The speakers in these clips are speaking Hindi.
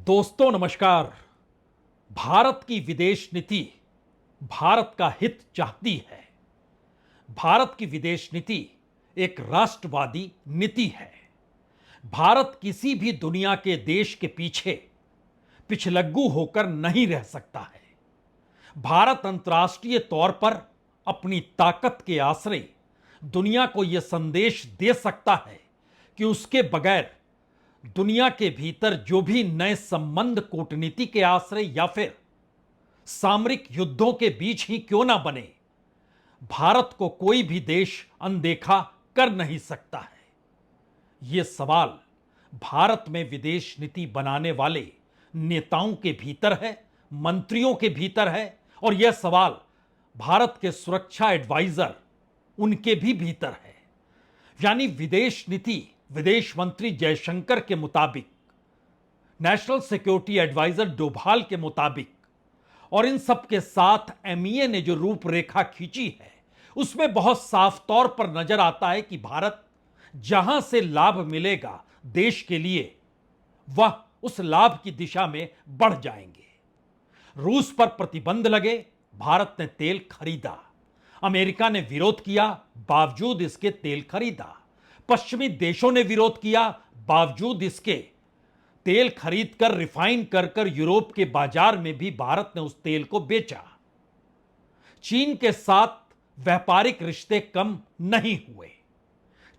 दोस्तों नमस्कार। भारत की विदेश नीति भारत का हित चाहती है। भारत की विदेश नीति एक राष्ट्रवादी नीति है। भारत किसी भी दुनिया के देश के पीछे पिछलग्गू होकर नहीं रह सकता है। भारत अंतर्राष्ट्रीय तौर पर अपनी ताकत के आश्रय दुनिया को यह संदेश दे सकता है कि उसके बगैर दुनिया के भीतर जो भी नए संबंध कूटनीति के आश्रय या फिर सामरिक युद्धों के बीच ही क्यों ना बने, भारत को कोई भी देश अनदेखा कर नहीं सकता है। यह सवाल भारत में विदेश नीति बनाने वाले नेताओं के भीतर है, मंत्रियों के भीतर है, और यह सवाल भारत के सुरक्षा एडवाइजर उनके भी भीतर है। यानी विदेश नीति विदेश मंत्री जयशंकर के मुताबिक, नेशनल सिक्योरिटी एडवाइजर डोभाल के मुताबिक, और इन सब के साथ एमईए ने जो रूपरेखा खींची है उसमें बहुत साफ तौर पर नजर आता है कि भारत जहां से लाभ मिलेगा देश के लिए, वह उस लाभ की दिशा में बढ़ जाएंगे। रूस पर प्रतिबंध लगे, भारत ने तेल खरीदा। अमेरिका ने विरोध किया, बावजूद इसके तेल खरीदा। पश्चिमी देशों ने विरोध किया, बावजूद इसके तेल खरीदकर रिफाइन कर यूरोप के बाजार में भी भारत ने उस तेल को बेचा। चीन के साथ व्यापारिक रिश्ते कम नहीं हुए।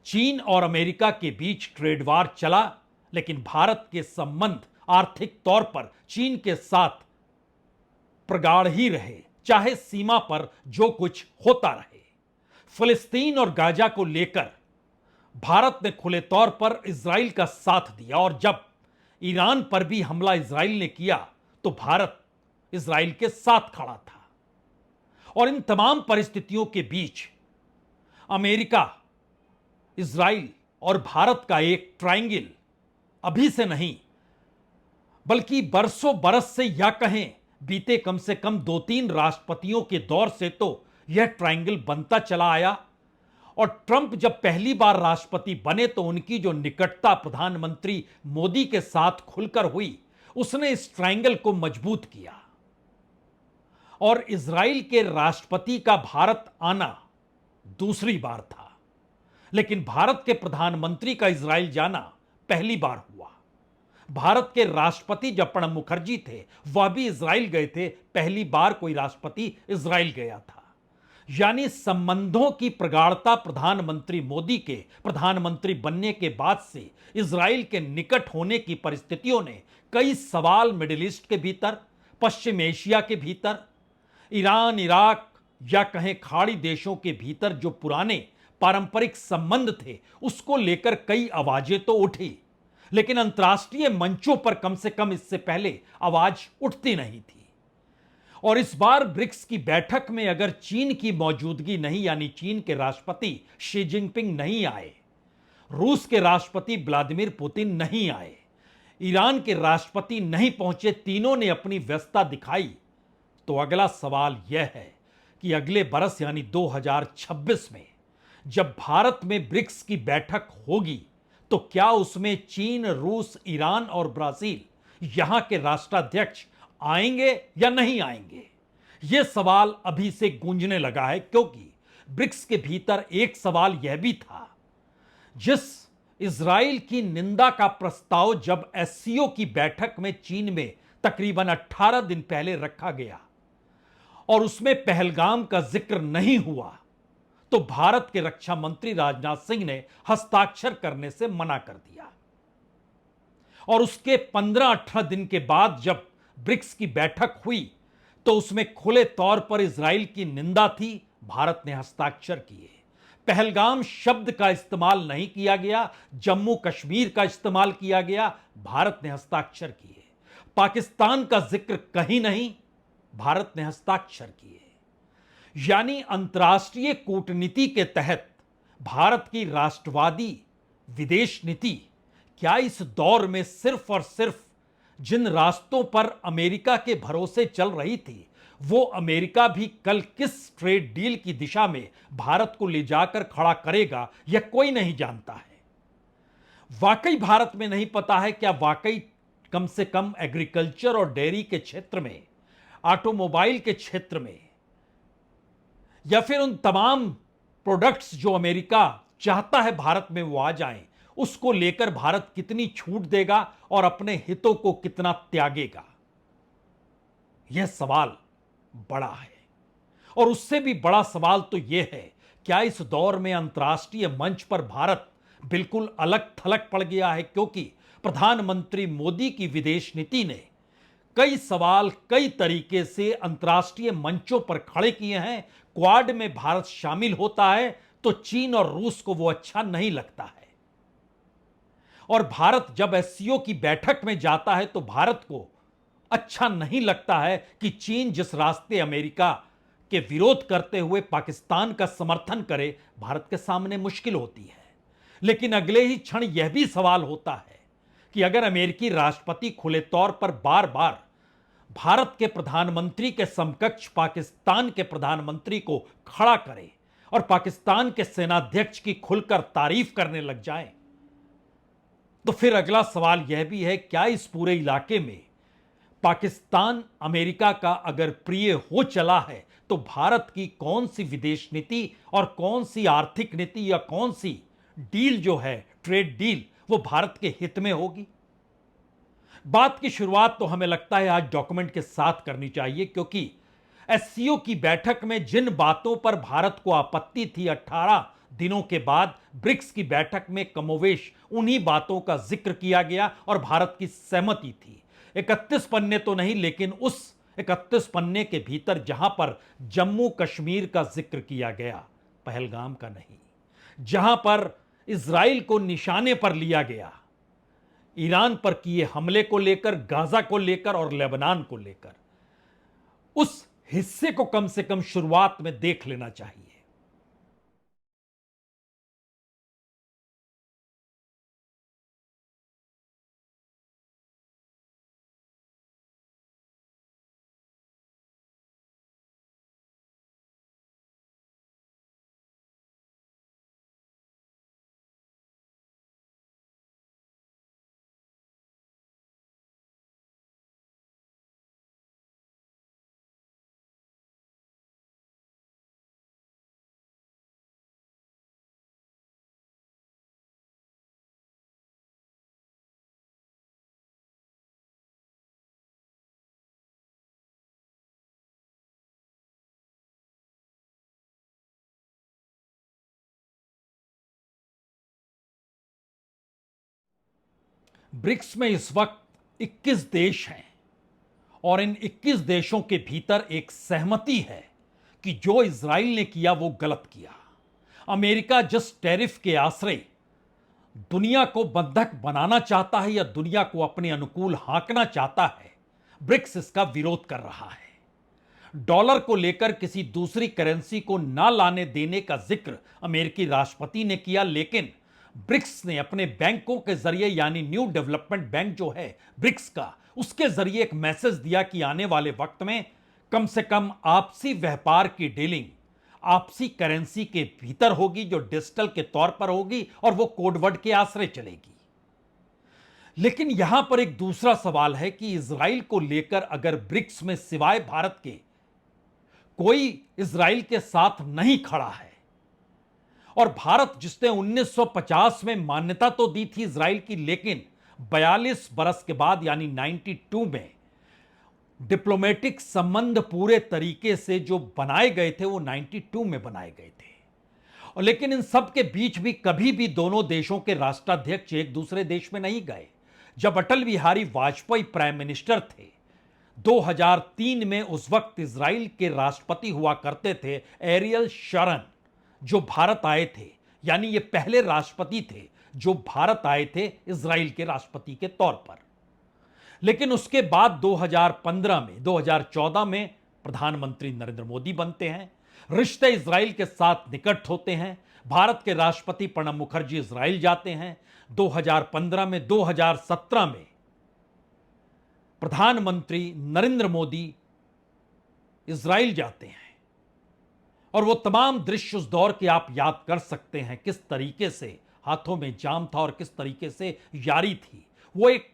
चीन और अमेरिका के बीच ट्रेड वार चला, लेकिन भारत के संबंध आर्थिक तौर पर चीन के साथ प्रगाढ़ ही रहे, चाहे सीमा पर जो कुछ होता रहे। फिलिस्तीन और गाजा को लेकर भारत ने खुले तौर पर इजराइल का साथ दिया, और जब ईरान पर भी हमला इजराइल ने किया तो भारत इजराइल के साथ खड़ा था। और इन तमाम परिस्थितियों के बीच अमेरिका, इजराइल और भारत का एक ट्रायंगल अभी से नहीं बल्कि बरसों बरस से, या कहें बीते कम से कम 2-3 राष्ट्रपतियों के दौर से तो यह ट्रायंगल बनता चला आया। और ट्रंप जब पहली बार राष्ट्रपति बने तो उनकी जो निकटता प्रधानमंत्री मोदी के साथ खुलकर हुई, उसने इस ट्रायंगल को मजबूत किया। और इजराइल के राष्ट्रपति का भारत आना दूसरी बार था, लेकिन भारत के प्रधानमंत्री का इजराइल जाना पहली बार हुआ। भारत के राष्ट्रपति जब प्रणब मुखर्जी थे वह भी इजराइल गए थे, पहली बार कोई राष्ट्रपति इजराइल गया था। यानी संबंधों की प्रगाढ़ता प्रधानमंत्री मोदी के प्रधानमंत्री बनने के बाद से इजराइल के निकट होने की परिस्थितियों ने कई सवाल मिडिल ईस्ट के भीतर, पश्चिम एशिया के भीतर, ईरान, इराक या कहें खाड़ी देशों के भीतर जो पुराने पारंपरिक संबंध थे उसको लेकर कई आवाजें तो उठी, लेकिन अंतर्राष्ट्रीय मंचों पर कम से कम इससे पहले आवाज उठती नहीं थी। और इस बार ब्रिक्स की बैठक में अगर चीन की मौजूदगी नहीं, यानी चीन के राष्ट्रपति शी जिनपिंग नहीं आए, रूस के राष्ट्रपति व्लादिमीर पुतिन नहीं आए, ईरान के राष्ट्रपति नहीं पहुंचे, तीनों ने अपनी व्यस्तता दिखाई, तो अगला सवाल यह है कि अगले बरस यानी 2026 में जब भारत में ब्रिक्स की बैठक होगी तो क्या उसमें चीन, रूस, ईरान और ब्राजील यहां के राष्ट्राध्यक्ष आएंगे या नहीं आएंगे? यह सवाल अभी से गूंजने लगा है, क्योंकि ब्रिक्स के भीतर एक सवाल यह भी था, जिस इजराइल की निंदा का प्रस्ताव जब एससीओ की बैठक में चीन में तकरीबन 18 दिन पहले रखा गया और उसमें पहलगाम का जिक्र नहीं हुआ, तो भारत के रक्षा मंत्री राजनाथ सिंह ने हस्ताक्षर करने से मना कर दिया। और उसके 15-18 दिन के बाद जब ब्रिक्स की बैठक हुई तो उसमें खुले तौर पर इजराइल की निंदा थी, भारत ने हस्ताक्षर किए। पहलगाम शब्द का इस्तेमाल नहीं किया गया, जम्मू कश्मीर का इस्तेमाल किया गया, भारत ने हस्ताक्षर किए। पाकिस्तान का जिक्र कहीं नहीं, भारत ने हस्ताक्षर किए। यानी अंतर्राष्ट्रीय कूटनीति के तहत भारत की राष्ट्रवादी विदेश नीति क्या इस दौर में सिर्फ और सिर्फ जिन रास्तों पर अमेरिका के भरोसे चल रही थी, वो अमेरिका भी कल किस ट्रेड डील की दिशा में भारत को ले जाकर खड़ा करेगा, यह कोई नहीं जानता है। वाकई भारत में नहीं पता है क्या वाकई कम से कम एग्रीकल्चर और डेयरी के क्षेत्र में, ऑटोमोबाइल के क्षेत्र में, या फिर उन तमाम प्रोडक्ट्स जो अमेरिका चाहता है भारत में वो आ जाएं, उसको लेकर भारत कितनी छूट देगा और अपने हितों को कितना त्यागेगा? यह सवाल बड़ा है। और उससे भी बड़ा सवाल तो यह है, क्या इस दौर में अंतर्राष्ट्रीय मंच पर भारत बिल्कुल अलग थलग पड़ गया है? क्योंकि प्रधानमंत्री मोदी की विदेश नीति ने कई सवाल कई तरीके से अंतर्राष्ट्रीय मंचों पर खड़े किए हैं। क्वाड में भारत शामिल होता है तो चीन और रूस को वो अच्छा नहीं लगता है, और भारत जब एससीओ की बैठक में जाता है तो भारत को अच्छा नहीं लगता है कि चीन जिस रास्ते अमेरिका के विरोध करते हुए पाकिस्तान का समर्थन करे, भारत के सामने मुश्किल होती है। लेकिन अगले ही क्षण यह भी सवाल होता है कि अगर अमेरिकी राष्ट्रपति खुले तौर पर बार बार भारत के प्रधानमंत्री के समकक्ष पाकिस्तान के प्रधानमंत्री को खड़ा करे और पाकिस्तान के सेनाध्यक्ष की खुलकर तारीफ करने लग जाए, तो फिर अगला सवाल यह भी है, क्या इस पूरे इलाके में पाकिस्तान अमेरिका का अगर प्रिय हो चला है तो भारत की कौन सी विदेश नीति और कौन सी आर्थिक नीति या कौन सी डील जो है, ट्रेड डील, वो भारत के हित में होगी? बात की शुरुआत तो हमें लगता है आज डॉक्यूमेंट के साथ करनी चाहिए, क्योंकि एससीओ की बैठक में जिन बातों पर भारत को आपत्ति थी, 18 दिनों के बाद ब्रिक्स की बैठक में कमोवेश उन्हीं बातों का जिक्र किया गया और भारत की सहमति थी। 31 पन्ने तो नहीं, लेकिन उस 31 पन्ने के भीतर जहां पर जम्मू कश्मीर का जिक्र किया गया, पहलगाम का नहीं, जहां पर इजराइल को निशाने पर लिया गया, ईरान पर किए हमले को लेकर, गाजा को लेकर और लेबनान को लेकर, उस हिस्से को कम से कम शुरुआत में देख लेना चाहिए। ब्रिक्स में इस वक्त 21 देश हैं और इन 21 देशों के भीतर एक सहमति है कि जो इजराइल ने किया वो गलत किया। अमेरिका जिस टैरिफ के आश्रय दुनिया को बंधक बनाना चाहता है या दुनिया को अपने अनुकूल हाँकना चाहता है, ब्रिक्स इसका विरोध कर रहा है। डॉलर को लेकर किसी दूसरी करेंसी को ना लाने देने का जिक्र अमेरिकी राष्ट्रपति ने किया, लेकिन ब्रिक्स ने अपने बैंकों के जरिए, यानी न्यू डेवलपमेंट बैंक जो है ब्रिक्स का, उसके जरिए एक मैसेज दिया कि आने वाले वक्त में कम से कम आपसी व्यापार की डीलिंग आपसी करेंसी के भीतर होगी, जो डिजिटल के तौर पर होगी और वो कोडवर्ड के आश्रय चलेगी। लेकिन यहां पर एक दूसरा सवाल है कि इजराइल को लेकर अगर ब्रिक्स में सिवाय भारत के कोई इजराइल के साथ नहीं खड़ा है, और भारत जिसने 1950 में मान्यता तो दी थी इजराइल की, लेकिन 42 बरस के बाद यानी 92 में डिप्लोमेटिक संबंध पूरे तरीके से जो बनाए गए थे वो 92 में बनाए गए थे। और लेकिन इन सब के बीच भी कभी भी दोनों देशों के राष्ट्राध्यक्ष एक दूसरे देश में नहीं गए। जब अटल बिहारी वाजपेयी प्राइम मिनिस्टर थे 2003 में, उस वक्त इजराइल के राष्ट्रपति हुआ करते थे एरियल शरन, जो भारत आए थे, यानी ये पहले राष्ट्रपति थे जो भारत आए थे इजराइल के राष्ट्रपति के तौर पर। लेकिन उसके बाद 2014 में प्रधानमंत्री नरेंद्र मोदी बनते हैं, रिश्ते इजराइल के साथ निकट होते हैं, भारत के राष्ट्रपति प्रणब मुखर्जी इजराइल जाते हैं 2015 में, 2017 में प्रधानमंत्री नरेंद्र मोदी इजराइल जाते हैं, और वो तमाम दृश्य उस दौर के आप याद कर सकते हैं, किस तरीके से हाथों में जाम था और किस तरीके से यारी थी। वो एक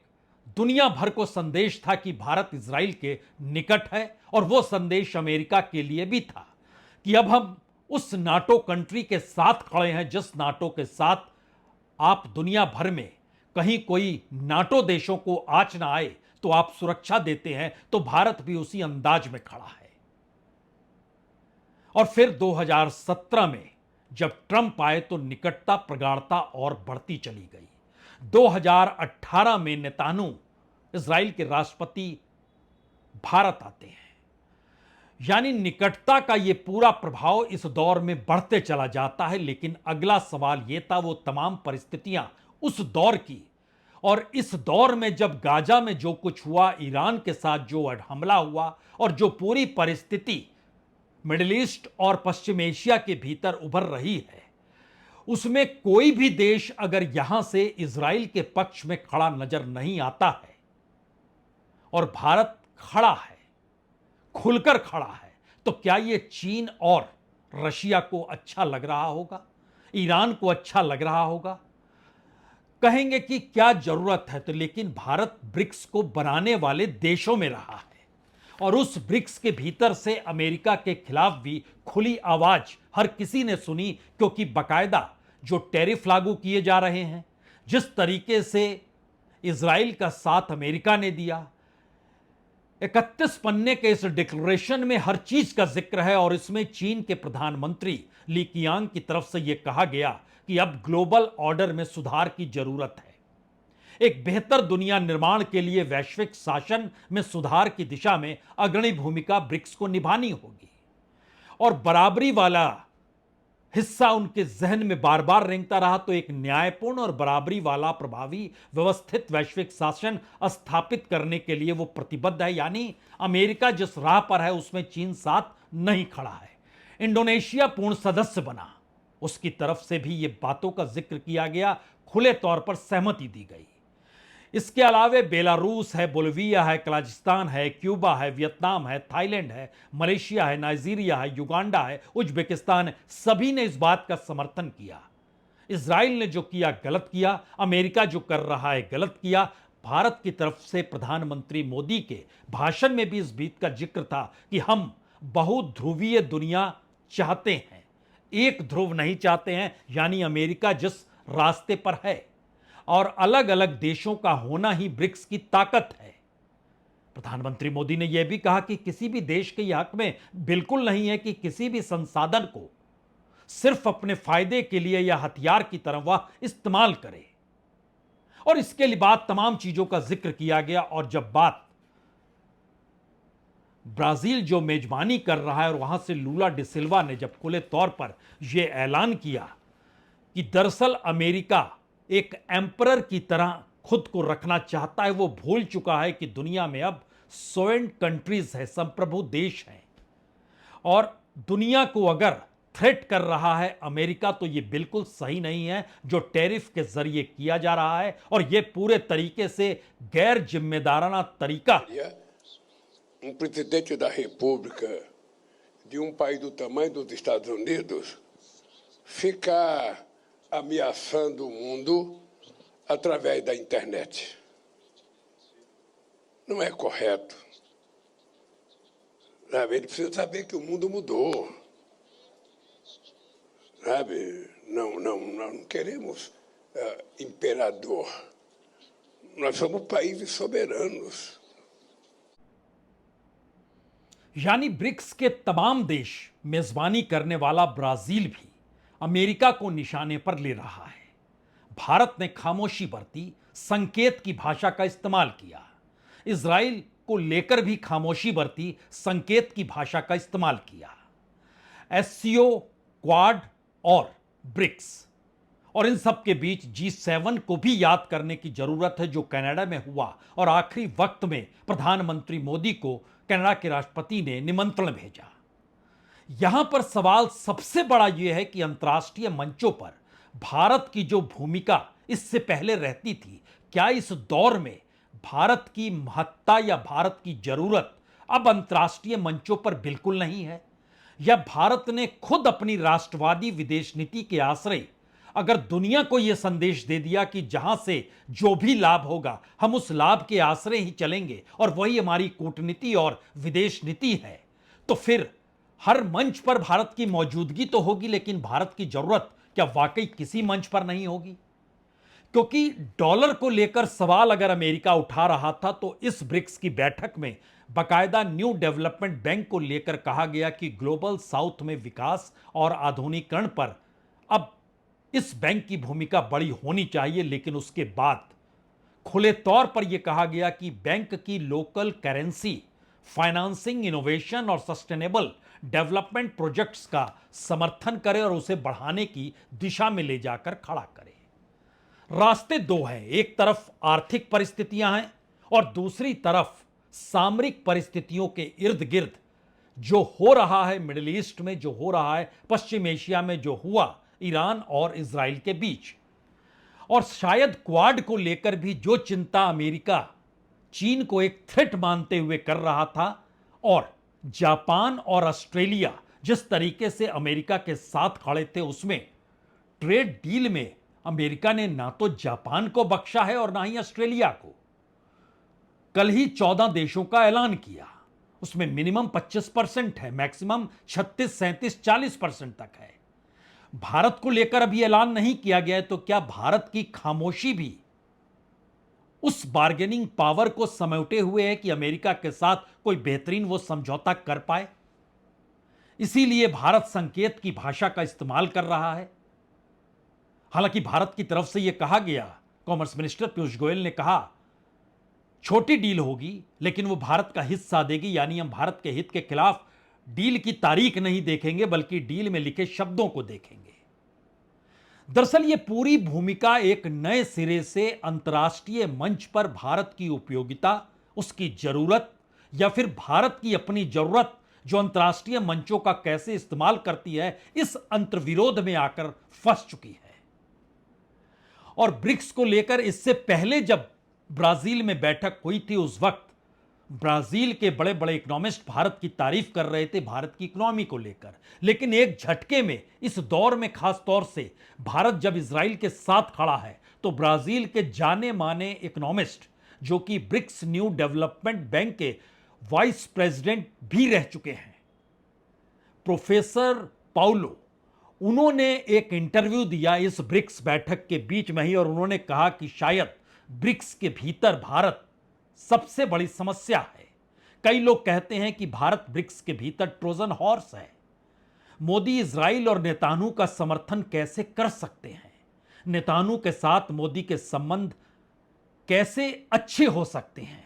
दुनिया भर को संदेश था कि भारत इजराइल के निकट है, और वो संदेश अमेरिका के लिए भी था कि अब हम उस नाटो कंट्री के साथ खड़े हैं जिस नाटो के साथ आप दुनिया भर में कहीं कोई नाटो देशों को आंच ना आए तो आप सुरक्षा देते हैं, तो भारत भी उसी अंदाज में खड़ा है। और फिर 2017 में जब ट्रंप आए तो निकटता प्रगाढ़ता और बढ़ती चली गई। 2018 में नेतान्याहू इजराइल के राष्ट्रपति भारत आते हैं, यानी निकटता का यह पूरा प्रभाव इस दौर में बढ़ते चला जाता है। लेकिन अगला सवाल यह था वो तमाम परिस्थितियां उस दौर की, और इस दौर में जब गाजा में जो कुछ हुआ, ईरान के साथ जो हमला हुआ, और जो पूरी परिस्थिति मिडिल ईस्ट और पश्चिम एशिया के भीतर उभर रही है, उसमें कोई भी देश अगर यहां से इजराइल के पक्ष में खड़ा नजर नहीं आता है, और भारत खड़ा है, खुलकर खड़ा है, तो क्या यह चीन और रशिया को अच्छा लग रहा होगा? ईरान को अच्छा लग रहा होगा? कहेंगे कि क्या जरूरत है, तो लेकिन भारत ब्रिक्स को बनाने वाले देशों में रहा है, और उस ब्रिक्स के भीतर से अमेरिका के खिलाफ भी खुली आवाज हर किसी ने सुनी, क्योंकि बकायदा जो टैरिफ लागू किए जा रहे हैं, जिस तरीके से इजराइल का साथ अमेरिका ने दिया, 31 पन्ने के इस डिक्लेरेशन में हर चीज का जिक्र है, और इसमें चीन के प्रधानमंत्री ली कियांग की तरफ से यह कहा गया कि अब ग्लोबल ऑर्डर में सुधार की जरूरत है। एक बेहतर दुनिया निर्माण के लिए वैश्विक शासन में सुधार की दिशा में अग्रणी भूमिका ब्रिक्स को निभानी होगी, और बराबरी वाला हिस्सा उनके जहन में बार बार रेंगता रहा, तो एक न्यायपूर्ण और बराबरी वाला प्रभावी व्यवस्थित वैश्विक शासन स्थापित करने के लिए वो प्रतिबद्ध है। यानी अमेरिका जिस राह पर है उसमें चीन साथ नहीं खड़ा है। इंडोनेशिया पूर्ण सदस्य बना, उसकी तरफ से भी ये बातों का जिक्र किया गया, खुले तौर पर सहमति दी गई। इसके अलावे बेलारूस है, बोलिविया है, कजाकिस्तान है, क्यूबा है, वियतनाम है, थाईलैंड है, मलेशिया है, नाइजीरिया है, युगांडा है, उज्बेकिस्तान है, सभी ने इस बात का समर्थन किया। इजराइल ने जो किया गलत किया, अमेरिका जो कर रहा है गलत किया। भारत की तरफ से प्रधानमंत्री मोदी के भाषण में भी इस बात का जिक्र था कि हम बहुध्रुवीय दुनिया चाहते हैं, एक ध्रुव नहीं चाहते हैं, यानी अमेरिका जिस रास्ते पर है, और अलग अलग देशों का होना ही ब्रिक्स की ताकत है। प्रधानमंत्री मोदी ने यह भी कहा कि किसी भी देश के हक में बिल्कुल नहीं है कि किसी भी संसाधन को सिर्फ अपने फायदे के लिए या हथियार की तरह वह इस्तेमाल करे, और इसके लिए बाद तमाम चीजों का जिक्र किया गया। और जब बात ब्राजील जो मेजबानी कर रहा है, और वहां से लूला डिसिल्वा ने जब खुले तौर पर यह ऐलान किया कि दरअसल अमेरिका एक एम्परर की तरह खुद को रखना चाहता है, वो भूल चुका है कि दुनिया में अब सोवेरेन कंट्रीज है, संप्रभु देश हैं, और दुनिया को अगर थ्रेट कर रहा है अमेरिका, तो ये बिल्कुल सही नहीं है जो टैरिफ के जरिए किया जा रहा है, और ये पूरे तरीके से गैर जिम्मेदाराना तरीका। Presidente da República de país do tamanho dos Estados Unidos ficar ameaçando o mundo através da internet. Não é correto. Sabe? Ele precisa saber que o mundo mudou. Sabe? Não queremos imperador. Nós somos países soberanos. यानी ब्रिक्स के तमाम देश, मेजबानी करने वाला ब्राजील भी अमेरिका को निशाने पर ले रहा है। भारत ने खामोशी बरती, संकेत की भाषा का इस्तेमाल किया। इजराइल को लेकर भी खामोशी बरती, संकेत की भाषा का इस्तेमाल किया। एससीओ, क्वाड और ब्रिक्स, और इन सब के बीच G7 को भी याद करने की जरूरत है, जो कनाडा में हुआ, और आखिरी वक्त में प्रधानमंत्री मोदी को कनाडा के राष्ट्रपति ने निमंत्रण भेजा। यहां पर सवाल सबसे बड़ा यह है कि अंतर्राष्ट्रीय मंचों पर भारत की जो भूमिका इससे पहले रहती थी, क्या इस दौर में भारत की महत्ता या भारत की जरूरत अब अंतर्राष्ट्रीय मंचों पर बिल्कुल नहीं है, या भारत ने खुद अपनी राष्ट्रवादी विदेश नीति के आश्रय अगर दुनिया को यह संदेश दे दिया कि जहां से जो भी लाभ होगा हम उस लाभ के आश्रय ही चलेंगे और वही हमारी कूटनीति और विदेश नीति है, तो फिर हर मंच पर भारत की मौजूदगी तो होगी, लेकिन भारत की जरूरत क्या वाकई किसी मंच पर नहीं होगी? क्योंकि डॉलर को लेकर सवाल अगर अमेरिका उठा रहा था तो इस ब्रिक्स की बैठक में बाकायदा न्यू डेवलपमेंट बैंक को लेकर कहा गया कि ग्लोबल साउथ में विकास और आधुनिकीकरण पर अब इस बैंक की भूमिका बड़ी होनी चाहिए। लेकिन उसके बाद खुले तौर पर यह कहा गया कि बैंक की लोकल करेंसी फाइनेंसिंग इनोवेशन और सस्टेनेबल डेवलपमेंट प्रोजेक्ट्स का समर्थन करे और उसे बढ़ाने की दिशा में ले जाकर खड़ा करे। रास्ते दो हैं, एक तरफ आर्थिक परिस्थितियां हैं और दूसरी तरफ सामरिक परिस्थितियों के इर्द गिर्द जो हो रहा है, मिडिल ईस्ट में जो हो रहा है, पश्चिम एशिया में जो हुआ ईरान और इजराइल के बीच, और शायद क्वाड को लेकर भी जो चिंता अमेरिका चीन को एक थ्रेट मानते हुए कर रहा था, और जापान और ऑस्ट्रेलिया जिस तरीके से अमेरिका के साथ खड़े थे, उसमें ट्रेड डील में अमेरिका ने ना तो जापान को बख्शा है और ना ही ऑस्ट्रेलिया को। कल ही 14 देशों का ऐलान किया, उसमें मिनिमम 25% है, मैक्सिमम 36, 37, 40% तक है। भारत को लेकर अभी ऐलान नहीं किया गया है, तो क्या भारत की खामोशी भी उस बार्गेनिंग पावर को समेटे हुए है कि अमेरिका के साथ कोई बेहतरीन वो समझौता कर पाए? इसीलिए भारत संकेत की भाषा का इस्तेमाल कर रहा है। हालांकि भारत की तरफ से यह कहा गया, कॉमर्स मिनिस्टर पीयूष गोयल ने कहा छोटी डील होगी लेकिन वो भारत का हिस्सा देगी, यानी हम भारत के हित के खिलाफ डील की तारीख नहीं देखेंगे बल्कि डील में लिखे शब्दों को देखेंगे। दरअसल यह पूरी भूमिका एक नए सिरे से अंतर्राष्ट्रीय मंच पर भारत की उपयोगिता, उसकी जरूरत, या फिर भारत की अपनी जरूरत जो अंतर्राष्ट्रीय मंचों का कैसे इस्तेमाल करती है, इस अंतर्विरोध में आकर फंस चुकी है। और ब्रिक्स को लेकर इससे पहले जब ब्राजील में बैठक हुई थी, उस वक्त ब्राजील के बड़े बड़े इकोनॉमिस्ट भारत की तारीफ कर रहे थे, भारत की इकोनॉमी को लेकर। लेकिन एक झटके में इस दौर में खास तौर से भारत जब इजराइल के साथ खड़ा है, तो ब्राजील के जाने माने इकोनॉमिस्ट जो कि ब्रिक्स न्यू डेवलपमेंट बैंक के वाइस प्रेसिडेंट भी रह चुके हैं, प्रोफेसर पाउलो, उन्होंने एक इंटरव्यू दिया इस ब्रिक्स बैठक के बीच में ही, और उन्होंने कहा कि शायद ब्रिक्स के भीतर भारत सबसे बड़ी समस्या है। कई लोग कहते हैं कि भारत ब्रिक्स के भीतर ट्रोजन हॉर्स है। मोदी इजराइल और नेतान्याहू का समर्थन कैसे कर सकते हैं? नेतान्याहू के साथ मोदी के संबंध कैसे अच्छे हो सकते हैं?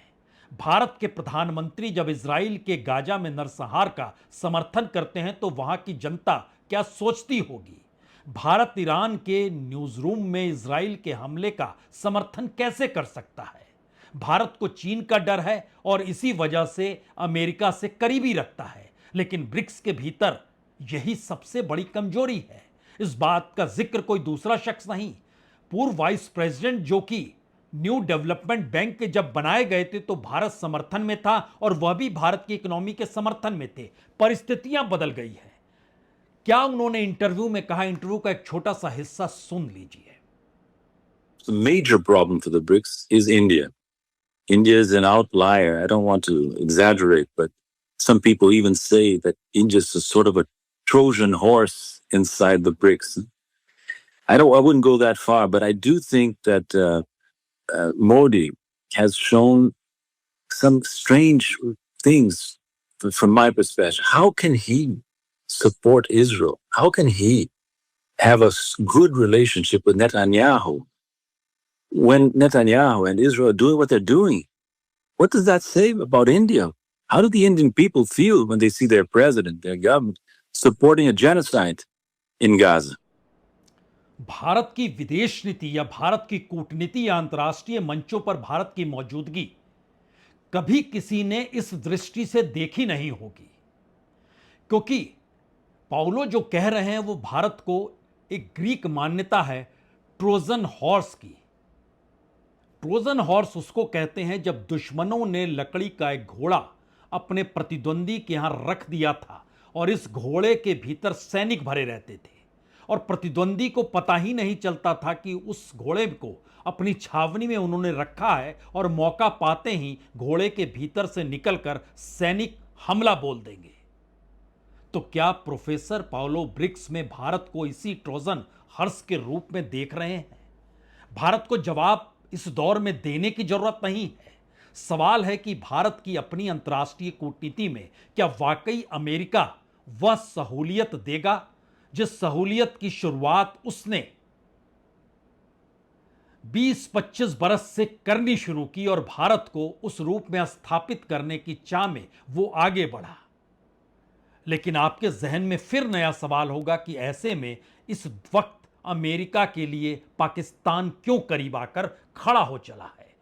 भारत के प्रधानमंत्री जब इजराइल के गाजा में नरसंहार का समर्थन करते हैं तो वहां की जनता क्या सोचती होगी? भारत ईरान के न्यूज रूम में इजराइल के हमले का समर्थन कैसे कर सकता है? भारत को चीन का डर है और इसी वजह से अमेरिका से करीबी रखता है, लेकिन ब्रिक्स के भीतर यही सबसे बड़ी कमजोरी है। इस बात का जिक्र कोई दूसरा शख्स नहीं, पूर्व वाइस प्रेसिडेंट जो कि न्यू डेवलपमेंट बैंक के जब बनाए गए थे तो भारत समर्थन में था और वह भी भारत की इकोनॉमी के समर्थन में थे। परिस्थितियां बदल गई है। क्या उन्होंने इंटरव्यू में कहा? इंटरव्यू का एक छोटा सा हिस्सा सुन लीजिए। The major problem for the BRICS is India. India is an outlier. I don't want to exaggerate, but some people even say that India is a sort of a Trojan horse inside the BRICS. I wouldn't go that far, but I do think that Modi has shown some strange things from my perspective. How can he support Israel? How can he have a good relationship with Netanyahu when Netanyahu and Israel are doing what they're doing? What does that say about India? How do the Indian people feel when they see their president, their government, supporting a genocide in Gaza? Bharat की विदेश नीति या भारत की कूटनीति या अंतर्राष्ट्रीय मंचों पर भारत की मौजूदगी कभी किसी ने इस दृष्टि से देखी नहीं होगी, क्योंकि पाउलो जो कह रहे हैं वो भारत को एक ग्रीक मान्यता है ट्रोजन हॉर्स की। ट्रोजन हॉर्स उसको कहते हैं जब दुश्मनों ने लकड़ी का एक घोड़ा अपने प्रतिद्वंदी के यहां रख दिया था और इस घोड़े के भीतर सैनिक भरे रहते थे और प्रतिद्वंदी को पता ही नहीं चलता था कि उस घोड़े को अपनी छावनी में उन्होंने रखा है और मौका पाते ही घोड़े के भीतर से निकलकर सैनिक हमला बोल देंगे। तो क्या प्रोफेसर पाउलो ब्रिक्स में भारत को इसी ट्रोजन हर्स के रूप में देख रहे हैं? भारत को जवाब इस दौर में देने की जरूरत नहीं है। सवाल है कि भारत की अपनी अंतर्राष्ट्रीय कूटनीति में क्या वाकई अमेरिका वह सहूलियत देगा जिस सहूलियत की शुरुआत उसने 20-25 बरस से करनी शुरू की और भारत को उस रूप में स्थापित करने की चाह में वो आगे बढ़ा। लेकिन आपके जहन में फिर नया सवाल होगा कि ऐसे में इस वक्त अमेरिका के लिए पाकिस्तान क्यों करीब आकर खड़ा हो चला है?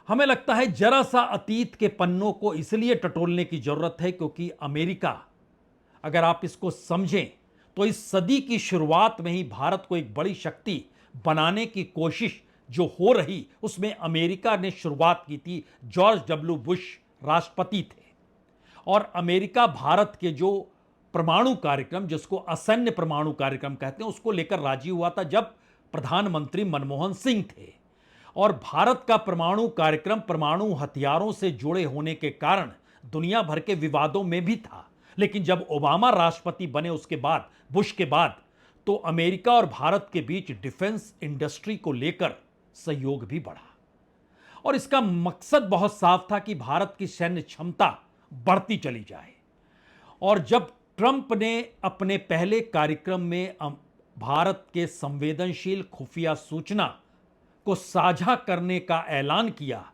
हमें लगता है जरा सा अतीत के पन्नों को इसलिए टटोलने की जरूरत है क्योंकि अमेरिका, अगर आप इसको समझें तो इस सदी की शुरुआत में ही भारत को एक बड़ी शक्ति बनाने की कोशिश जो हो रही उसमें अमेरिका ने शुरुआत की थी। जॉर्ज डब्ल्यू बुश राष्ट्रपति थे और अमेरिका भारत के जो परमाणु कार्यक्रम, जिसको असैन्य परमाणु कार्यक्रम कहते हैं, उसको लेकर राजी हुआ था जब प्रधानमंत्री मनमोहन सिंह थे। और भारत का परमाणु कार्यक्रम परमाणु हथियारों से जुड़े होने के कारण दुनिया भर के विवादों में भी था। लेकिन जब ओबामा राष्ट्रपति बने उसके बाद, बुश के बाद, तो अमेरिका और भारत के बीच डिफेंस इंडस्ट्री को लेकर सहयोग भी बढ़ा और इसका मकसद बहुत साफ था कि भारत की सैन्य क्षमता बढ़ती चली जाए। और जब ट्रंप ने अपने पहले कार्यक्रम में भारत के संवेदनशील खुफिया सूचना को साझा करने का ऐलान किया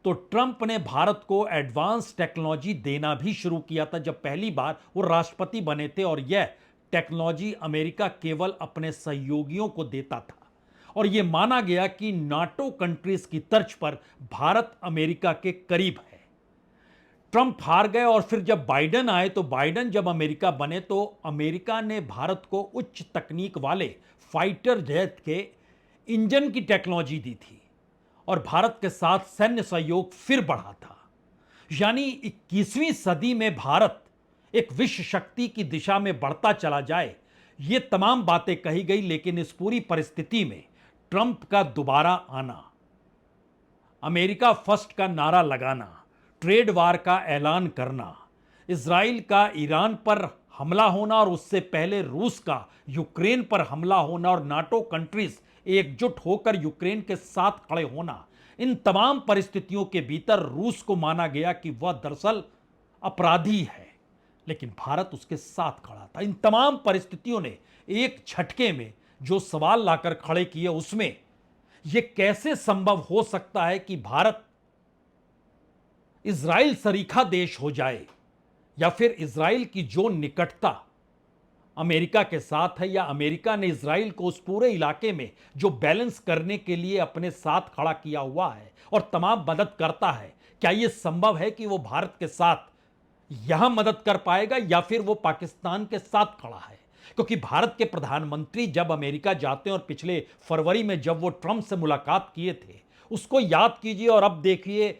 तो ट्रंप ने भारत को एडवांस टेक्नोलॉजी देना भी शुरू किया था जब पहली बार वो राष्ट्रपति बने थे। और यह टेक्नोलॉजी अमेरिका केवल अपने सहयोगियों को देता था और यह माना गया कि नाटो कंट्रीज की तर्ज पर भारत अमेरिका के करीब है। ट्रंप हार गए और फिर जब बाइडेन आए तो बाइडेन जब अमेरिका बने तो अमेरिका ने भारत को उच्च तकनीक वाले फाइटर जेट के इंजन की टेक्नोलॉजी दी थी और भारत के साथ सैन्य सहयोग फिर बढ़ा था। यानी 21वीं सदी में भारत एक विश्व शक्ति की दिशा में बढ़ता चला जाए, ये तमाम बातें कही गई। लेकिन इस पूरी परिस्थिति में ट्रंप का दोबारा आना, अमेरिका फर्स्ट का नारा लगाना, ट्रेड वार का ऐलान करना, इजराइल का ईरान पर हमला होना और उससे पहले रूस का यूक्रेन पर हमला होना और नाटो कंट्रीज एकजुट होकर यूक्रेन के साथ खड़े होना, इन तमाम परिस्थितियों के भीतर रूस को माना गया कि वह दरअसल अपराधी है, लेकिन भारत उसके साथ खड़ा था। इन तमाम परिस्थितियों ने एक झटके में जो सवाल लाकर खड़े किए उसमें यह कैसे संभव हो सकता है कि भारत इजराइल सरीखा देश हो जाए या फिर इजराइल की जो निकटता अमेरिका के साथ है या अमेरिका ने इजराइल को उस पूरे इलाके में जो बैलेंस करने के लिए अपने साथ खड़ा किया हुआ है और तमाम मदद करता है, क्या यह संभव है कि वो भारत के साथ यहां मदद कर पाएगा या फिर वो पाकिस्तान के साथ खड़ा है? क्योंकि भारत के प्रधानमंत्री जब अमेरिका जाते हैं और पिछले फरवरी में जब वो ट्रंप से मुलाकात किए थे उसको याद कीजिए और अब देखिए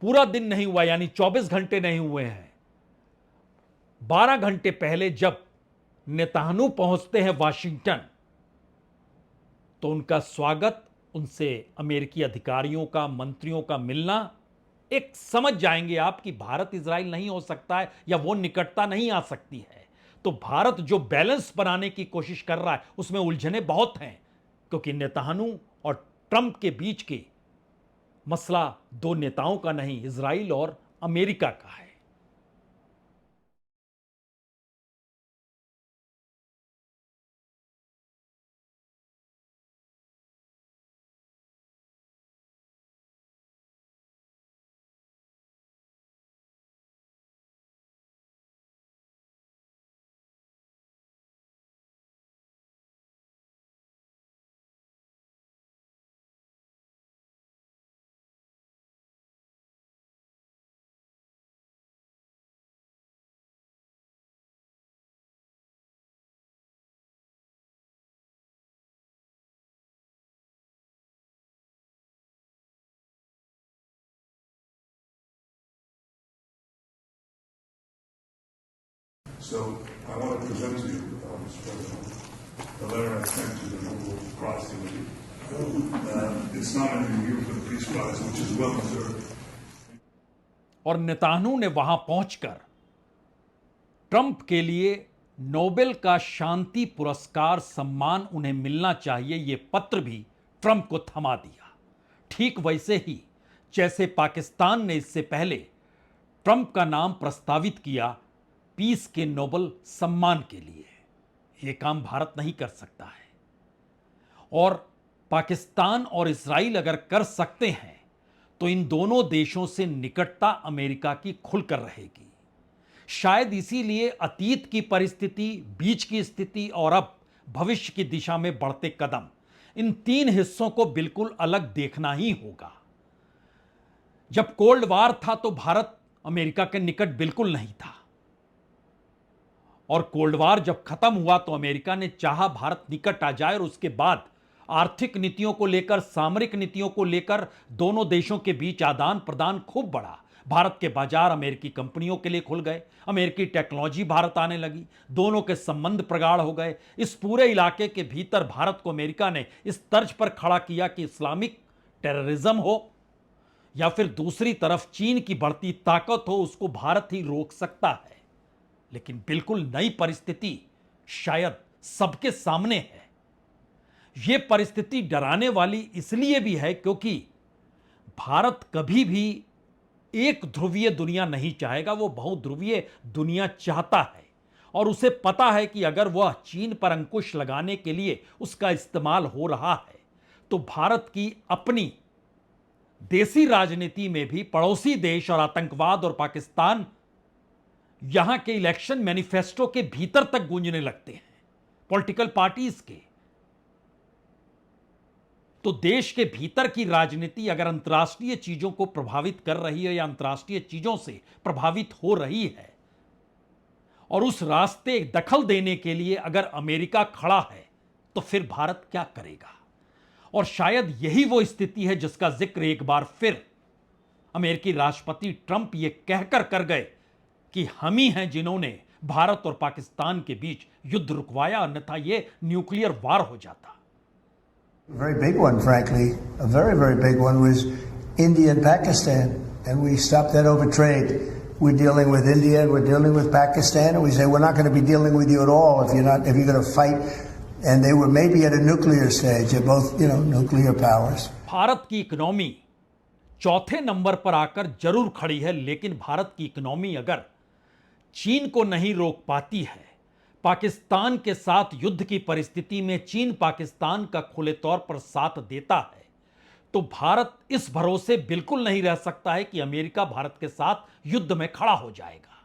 पूरा दिन नहीं हुआ, यानी 24 घंटे नहीं हुए हैं, 12 घंटे पहले जब नेतान्याहू पहुंचते हैं वाशिंगटन तो उनका स्वागत, उनसे अमेरिकी अधिकारियों का, मंत्रियों का मिलना, एक समझ जाएंगे आप कि भारत इजराइल नहीं हो सकता है या वो निकटता नहीं आ सकती है। तो भारत जो बैलेंस बनाने की कोशिश कर रहा है उसमें उलझने बहुत हैं क्योंकि नेतान्याहू और ट्रंप के बीच के मसला दो नेताओं का नहीं, इजराइल और अमेरिका का है। So I want to present to you Mr. President. The letter I sent to the Nobel Prize Committee. It's nominating you for the Peace Prize, which is well deserved. और नेतान्याहू ने वहां पहुंचकर ट्रंप के लिए नोबेल का शांति पुरस्कार सम्मान उन्हें मिलना चाहिए, यह पत्र भी ट्रंप को थमा दिया। ठीक वैसे ही जैसे पाकिस्तान ने इससे पहले ट्रंप का नाम प्रस्तावित किया पीस के नोबेल सम्मान के लिए। यह काम भारत नहीं कर सकता है, और पाकिस्तान और इजराइल अगर कर सकते हैं तो इन दोनों देशों से निकटता अमेरिका की खुलकर रहेगी। शायद इसीलिए अतीत की परिस्थिति, बीच की स्थिति और अब भविष्य की दिशा में बढ़ते कदम, इन तीन हिस्सों को बिल्कुल अलग देखना ही होगा। जब कोल्ड वार था तो भारत अमेरिका के निकट बिल्कुल नहीं था, और कोल्ड वार जब खत्म हुआ तो अमेरिका ने चाहा भारत निकट आ जाए, और उसके बाद आर्थिक नीतियों को लेकर, सामरिक नीतियों को लेकर दोनों देशों के बीच आदान प्रदान खूब बढ़ा। भारत के बाजार अमेरिकी कंपनियों के लिए खुल गए, अमेरिकी टेक्नोलॉजी भारत आने लगी, दोनों के संबंध प्रगाढ़ हो गए। इस पूरे इलाके के भीतर भारत को अमेरिका ने इस तर्ज पर खड़ा किया कि इस्लामिक टेररिज्म हो या फिर दूसरी तरफ चीन की बढ़ती ताकत हो, उसको भारत ही रोक सकता है। लेकिन बिल्कुल नई परिस्थिति शायद सबके सामने है। यह परिस्थिति डराने वाली इसलिए भी है क्योंकि भारत कभी भी एक ध्रुवीय दुनिया नहीं चाहेगा, वो बहुध्रुवीय दुनिया चाहता है, और उसे पता है कि अगर वह चीन पर अंकुश लगाने के लिए उसका इस्तेमाल हो रहा है तो भारत की अपनी देसी राजनीति में भी पड़ोसी देश और आतंकवाद और पाकिस्तान यहां के इलेक्शन मैनिफेस्टो के भीतर तक गूंजने लगते हैं, पॉलिटिकल पार्टीज के। तो देश के भीतर की राजनीति अगर अंतर्राष्ट्रीय चीजों को प्रभावित कर रही है या अंतर्राष्ट्रीय चीजों से प्रभावित हो रही है, और उस रास्ते दखल देने के लिए अगर अमेरिका खड़ा है, तो फिर भारत क्या करेगा? और शायद यही वो स्थिति है जिसका जिक्र एक बार फिर अमेरिकी राष्ट्रपति ट्रंप ये कहकर कर गए कि हम ही हैं जिन्होंने भारत और पाकिस्तान के बीच युद्ध रुकवाया, अन्यथा ये न्यूक्लियर वार हो जाता। A very big one, frankly, a very, very big one was India and Pakistan, and we stopped that over trade. We're dealing with India, and we're dealing with Pakistan, and we say we're not going to be dealing with you at all if you're going to fight. And they were maybe at a nuclear stage. They're both, nuclear powers. Bharat की इकोनॉमी चौथे नंबर पर आकर जरूर खड़ी है, लेकिन भारत की इकोनॉमी अगर चीन को नहीं रोक पाती है, पाकिस्तान के साथ युद्ध की परिस्थिति में चीन पाकिस्तान का खुले तौर पर साथ देता है, तो भारत इस भरोसे बिल्कुल नहीं रह सकता है कि अमेरिका भारत के साथ युद्ध में खड़ा हो जाएगा।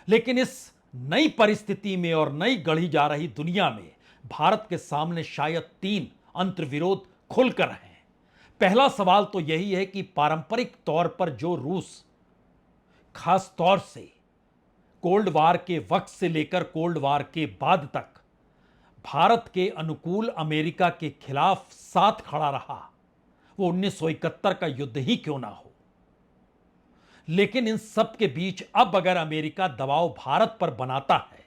लेकिन इस नई परिस्थिति में और नई गढ़ी जा रही दुनिया में भारत के सामने शायद तीन अंतर्विरोध खुलकर हैं। पहला सवाल तो यही है कि पारंपरिक तौर पर जो रूस खास तौर से कोल्ड वार के वक्त से लेकर कोल्ड वार के बाद तक भारत के अनुकूल अमेरिका के खिलाफ साथ खड़ा रहा, वो 1971 का युद्ध ही क्यों ना हो। लेकिन इन सब के बीच अब अगर अमेरिका दबाव भारत पर बनाता है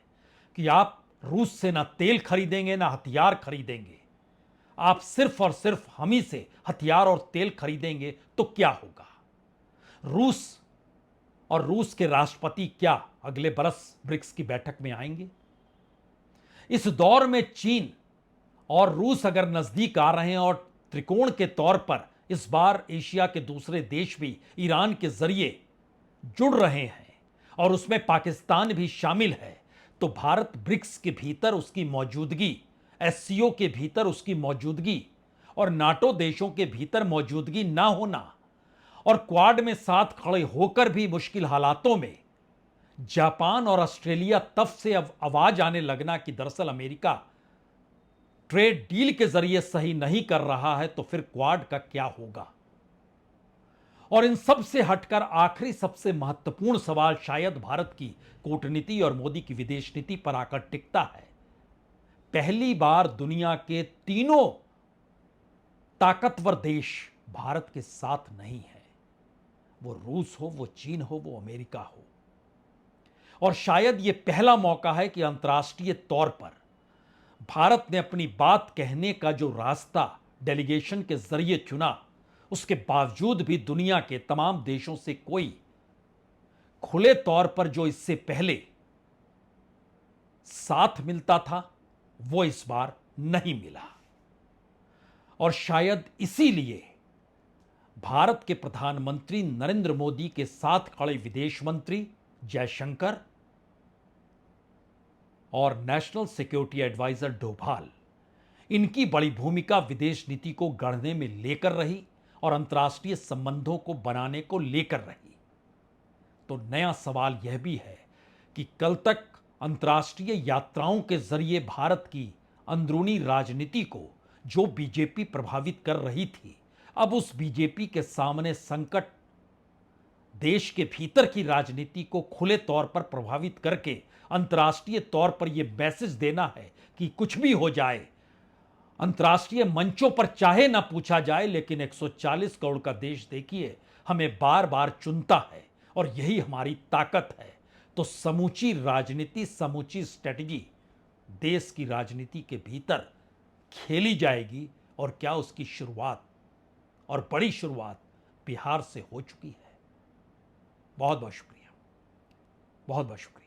कि आप रूस से ना तेल खरीदेंगे ना हथियार खरीदेंगे, आप सिर्फ और सिर्फ हम ही से हथियार और तेल खरीदेंगे, तो क्या होगा? रूस और रूस के राष्ट्रपति क्या अगले बरस ब्रिक्स की बैठक में आएंगे? इस दौर में चीन और रूस अगर नजदीक आ रहे हैं और त्रिकोण के तौर पर इस बार एशिया के दूसरे देश भी ईरान के जरिए जुड़ रहे हैं और उसमें पाकिस्तान भी शामिल है, तो भारत ब्रिक्स के भीतर उसकी मौजूदगी, एससीओ के भीतर उसकी मौजूदगी और नाटो देशों के भीतर मौजूदगी ना होना और क्वाड में साथ खड़े होकर भी मुश्किल हालातों में जापान और ऑस्ट्रेलिया तब से अब आवाज आने लगना कि दरअसल अमेरिका ट्रेड डील के जरिए सही नहीं कर रहा है, तो फिर क्वाड का क्या होगा? और इन सब से हटकर आखिरी सबसे महत्वपूर्ण सवाल शायद भारत की कूटनीति और मोदी की विदेश नीति पर आकर टिकता है। पहली बार दुनिया के तीनों ताकतवर देश भारत के साथ नहीं है, वो रूस हो, वो चीन हो, वो अमेरिका हो। और शायद यह पहला मौका है कि अंतर्राष्ट्रीय तौर पर भारत ने अपनी बात कहने का जो रास्ता डेलीगेशन के जरिए चुना, उसके बावजूद भी दुनिया के तमाम देशों से कोई खुले तौर पर जो इससे पहले साथ मिलता था वो इस बार नहीं मिला। और शायद इसीलिए भारत के प्रधानमंत्री नरेंद्र मोदी के साथ खड़े विदेश मंत्री जयशंकर और नेशनल सिक्योरिटी एडवाइजर डोभाल, इनकी बड़ी भूमिका विदेश नीति को गढ़ने में लेकर रही और अंतर्राष्ट्रीय संबंधों को बनाने को लेकर रही। तो नया सवाल यह भी है कि कल तक अंतर्राष्ट्रीय यात्राओं के जरिए भारत की अंदरूनी राजनीति को जो बीजेपी प्रभावित कर रही थी, अब उस बीजेपी के सामने संकट देश के भीतर की राजनीति को खुले तौर पर प्रभावित करके अंतर्राष्ट्रीय तौर पर यह मैसेज देना है कि कुछ भी हो जाए, अंतर्राष्ट्रीय मंचों पर चाहे ना पूछा जाए, लेकिन 140 करोड़ का देश देखिए हमें बार बार चुनता है और यही हमारी ताकत है। तो समूची राजनीति, समूची स्ट्रेटजी देश की राजनीति के भीतर खेली जाएगी। और क्या उसकी शुरुआत, और बड़ी शुरुआत, बिहार से हो चुकी है। बहुत बहुत शुक्रिया, बहुत बहुत शुक्रिया।